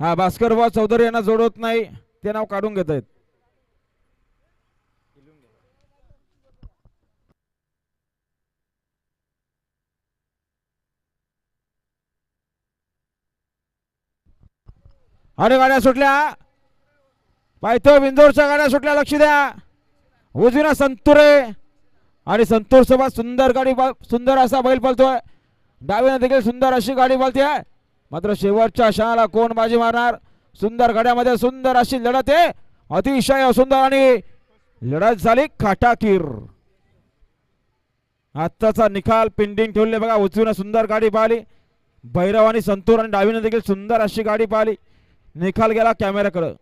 हा भास्कर बुवा चौधरी यांना जोडवत नाही, ते नाव काढून घेत आहेत. आणि गाड्या सुटल्या, पायथो बिंदोरच्या गाड्या सुटल्या. लक्ष द्या, उजवीना संतुरे आणि संतूर सोबत सुंदर गाडी, सुंदर असा बैल पळतोय. डावीने देखील सुंदर अशी गाडी पळते. मात्र शेवटच्या क्षणाला कोण बाजी मारणार? सुंदर गाड्यामध्ये सुंदर अशी लढत आहे, अतिशय सुंदर आणि लढत झाली काटाकीर. आत्ताचा निकाल पेंडिंग ठेवले बघा. उजवीने सुंदर गाडी पाहिली भैरव आणि संतूर, आणि डावीने देखील सुंदर अशी गाडी पाहिली. निकाल गेला कॅमेऱ्याकडे.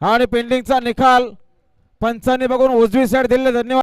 आणि पेंडिंगचा निकाल पंचांनी बघून उजवी साईड दिले. धन्यवाद.